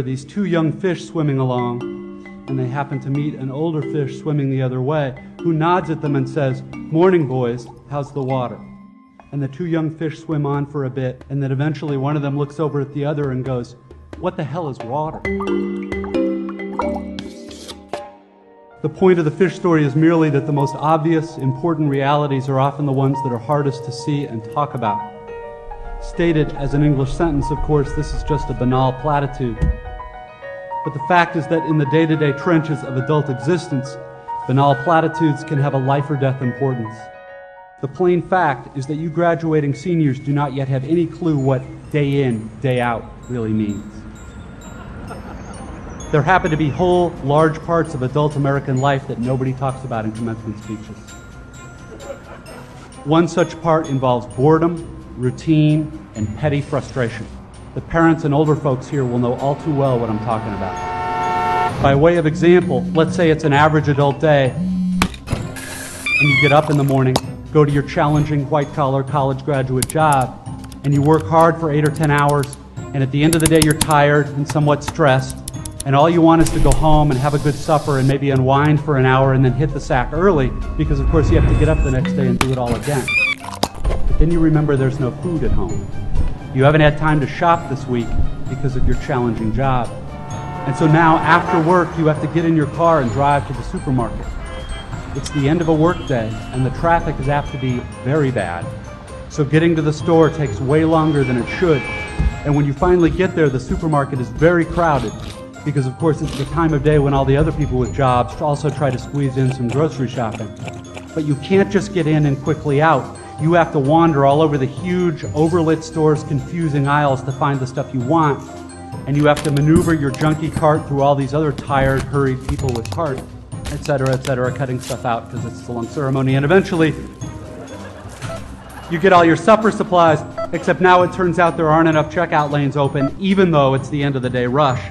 are these two young fish swimming along, and they happen to meet an older fish swimming the other way, who nods at them and says, "Morning, boys, how's the water?" And the two young fish swim on for a bit, and then eventually one of them looks over at the other and goes, "What the hell is water?" The point of the fish story is merely that the most obvious, important realities are often the ones that are hardest to see and talk about. Stated as an English sentence, of course, this is just a banal platitude. But the fact is that in the day-to-day trenches of adult existence, banal platitudes can have a life or death importance. The plain fact is that you graduating seniors do not yet have any clue what day in, day out really means. There happen to be whole, large parts of adult American life that nobody talks about in commencement speeches. One such part involves boredom, routine, and petty frustration. The parents and older folks here will know all too well what I'm talking about. By way of example, let's say it's an average adult day, and you get up in the morning, go to your challenging white-collar college graduate job, and you work hard for 8 or 10 hours, and at the end of the day you're tired and somewhat stressed, and all you want is to go home and have a good supper and maybe unwind for an hour and then hit the sack early, because of course you have to get up the next day and do it all again. But then you remember there's no food at home. You haven't had time to shop this week because of your challenging job. And so now, after work, you have to get in your car and drive to the supermarket. It's the end of a work day, and the traffic is apt to be very bad. So getting to the store takes way longer than it should. And when you finally get there, the supermarket is very crowded, because of course it's the time of day when all the other people with jobs also try to squeeze in some grocery shopping. But you can't just get in and quickly out. You have to wander all over the huge, overlit store's confusing aisles to find the stuff you want, and you have to maneuver your junky cart through all these other tired, hurried people with carts, etc., cutting stuff out because it's a long ceremony, and eventually you get all your supper supplies, except now it turns out there aren't enough checkout lanes open, even though it's the end of the day rush.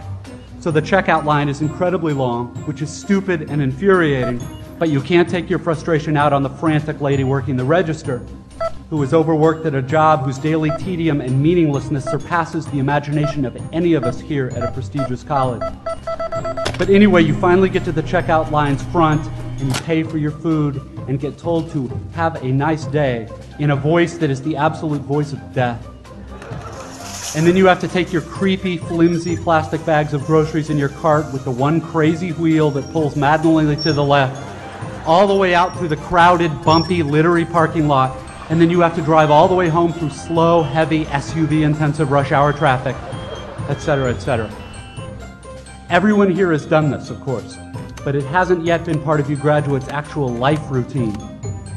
So the checkout line is incredibly long, which is stupid and infuriating, but you can't take your frustration out on the frantic lady working the register, who is overworked at a job whose daily tedium and meaninglessness surpasses the imagination of any of us here at a prestigious college. But anyway, you finally get to the checkout line's front, and you pay for your food, and get told to have a nice day in a voice that is the absolute voice of death. And then you have to take your creepy, flimsy plastic bags of groceries in your cart with the one crazy wheel that pulls maddeningly to the left, all the way out through the crowded, bumpy, littery parking lot, and then you have to drive all the way home through slow, heavy, SUV-intensive rush hour traffic, etc. Everyone here has done this, of course, but it hasn't yet been part of you graduates' actual life routine,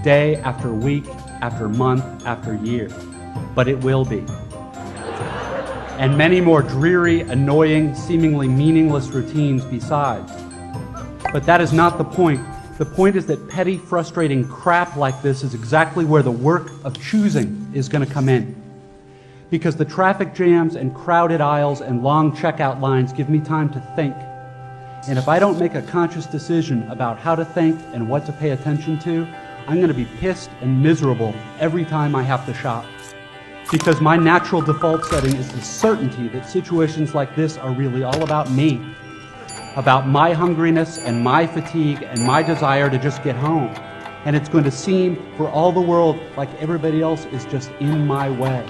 day after week, after month, after year. But it will be. And many more dreary, annoying, seemingly meaningless routines besides. But that is not the point. The point is that petty, frustrating crap like this is exactly where the work of choosing is going to come in. Because the traffic jams and crowded aisles and long checkout lines give me time to think. And if I don't make a conscious decision about how to think and what to pay attention to, I'm going to be pissed and miserable every time I have to shop. Because my natural default setting is the certainty that situations like this are really all about me. About my hungriness and my fatigue and my desire to just get home. And it's going to seem for all the world like everybody else is just in my way.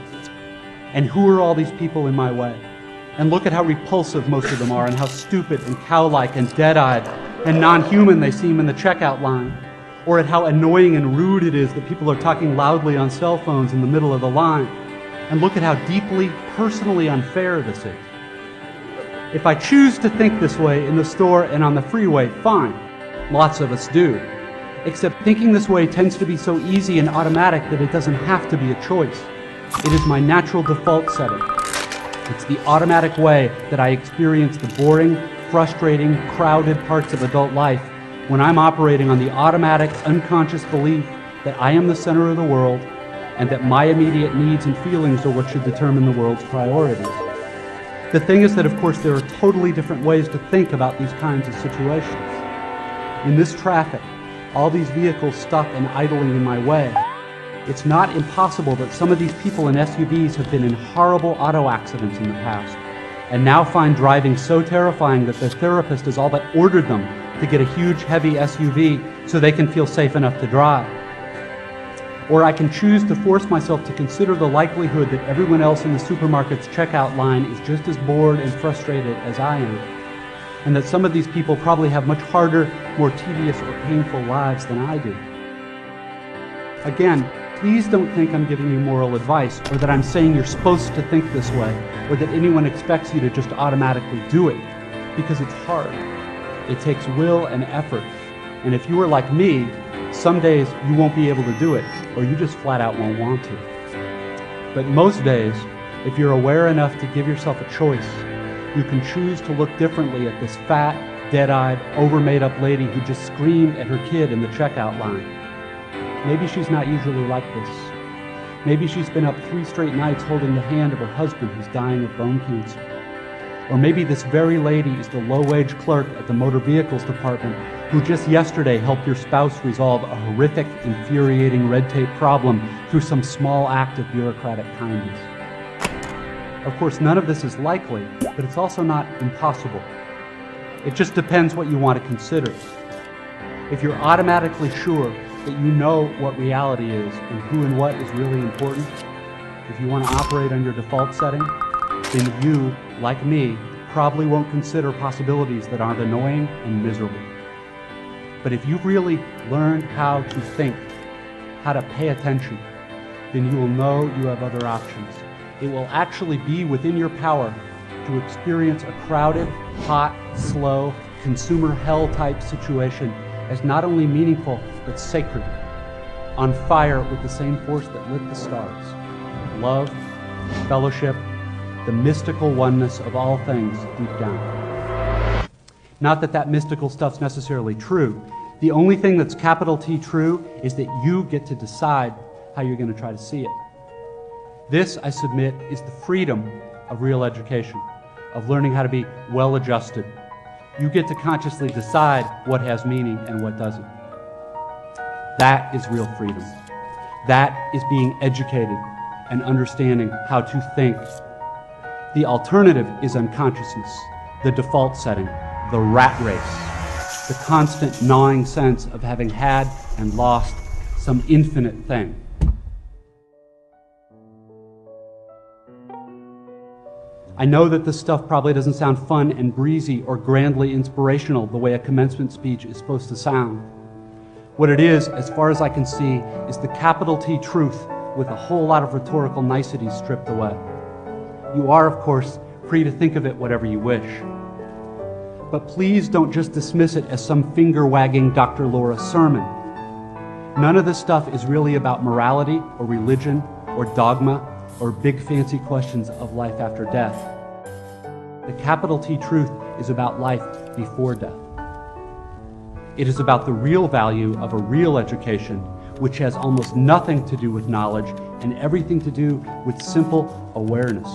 And who are all these people in my way? And look at how repulsive most of them are, and how stupid and cow-like and dead-eyed and non-human they seem in the checkout line. Or at how annoying and rude it is that people are talking loudly on cell phones in the middle of the line. And look at how deeply, personally unfair this is. If I choose to think this way in the store and on the freeway, fine. Lots of us do. Except thinking this way tends to be so easy and automatic that it doesn't have to be a choice. It is my natural default setting. It's the automatic way that I experience the boring, frustrating, crowded parts of adult life when I'm operating on the automatic, unconscious belief that I am the center of the world and that my immediate needs and feelings are what should determine the world's priorities. The thing is that, of course, there are totally different ways to think about these kinds of situations. In this traffic, all these vehicles stuck and idling in my way, it's not impossible that some of these people in SUVs have been in horrible auto accidents in the past, and now find driving so terrifying that their therapist has all but ordered them to get a huge, heavy SUV so they can feel safe enough to drive. Or I can choose to force myself to consider the likelihood that everyone else in the supermarket's checkout line is just as bored and frustrated as I am, and that some of these people probably have much harder, more tedious or painful lives than I do. Again, please don't think I'm giving you moral advice, or that I'm saying you're supposed to think this way, or that anyone expects you to just automatically do it, because it's hard. It takes will and effort, and if you are like me, some days you won't be able to do it, or you just flat out won't want to. But most days, if you're aware enough to give yourself a choice, you can choose to look differently at this fat, dead-eyed, over-made-up lady who just screamed at her kid in the checkout line. Maybe she's not usually like this. Maybe she's been up 3 straight nights holding the hand of her husband who's dying of bone cancer. Or maybe this very lady is the low-wage clerk at the motor vehicles department who just yesterday helped your spouse resolve a horrific, infuriating red tape problem through some small act of bureaucratic kindness. Of course, none of this is likely, but it's also not impossible. It just depends what you want to consider. If you're automatically sure that you know what reality is and who and what is really important, if you want to operate on your default setting, then you, like me, probably won't consider possibilities that aren't annoying and miserable. But if you've really learned how to think, how to pay attention, then you will know you have other options. It will actually be within your power to experience a crowded, hot, slow, consumer hell-type situation as not only meaningful, but sacred, on fire with the same force that lit the stars. Love, fellowship, the mystical oneness of all things deep down. Not that that mystical stuff's necessarily true. The only thing that's capital T true is that you get to decide how you're going to try to see it. This, I submit, is the freedom of real education, of learning how to be well-adjusted. You get to consciously decide what has meaning and what doesn't. That is real freedom. That is being educated and understanding how to think. The alternative is unconsciousness, the default setting, the rat race, the constant gnawing sense of having had and lost some infinite thing. I know that this stuff probably doesn't sound fun and breezy or grandly inspirational the way a commencement speech is supposed to sound. What it is, as far as I can see, is the capital T truth with a whole lot of rhetorical niceties stripped away. You are, of course, free to think of it whatever you wish. But please don't just dismiss it as some finger-wagging Dr. Laura sermon. None of this stuff is really about morality or religion or dogma or big fancy questions of life after death. The capital T truth is about life before death. It is about the real value of a real education, which has almost nothing to do with knowledge and everything to do with simple awareness.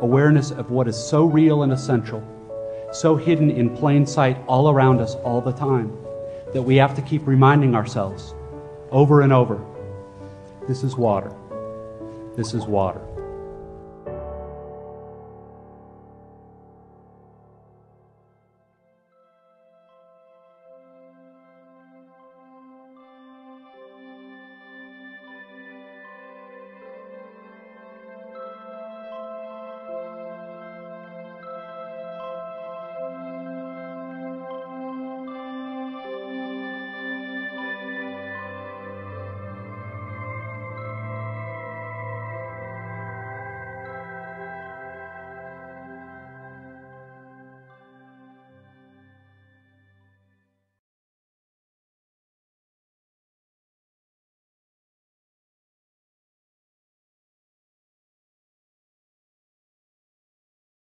Awareness of what is so real and essential, so hidden in plain sight all around us all the time, that we have to keep reminding ourselves over and over, this is water. This is water.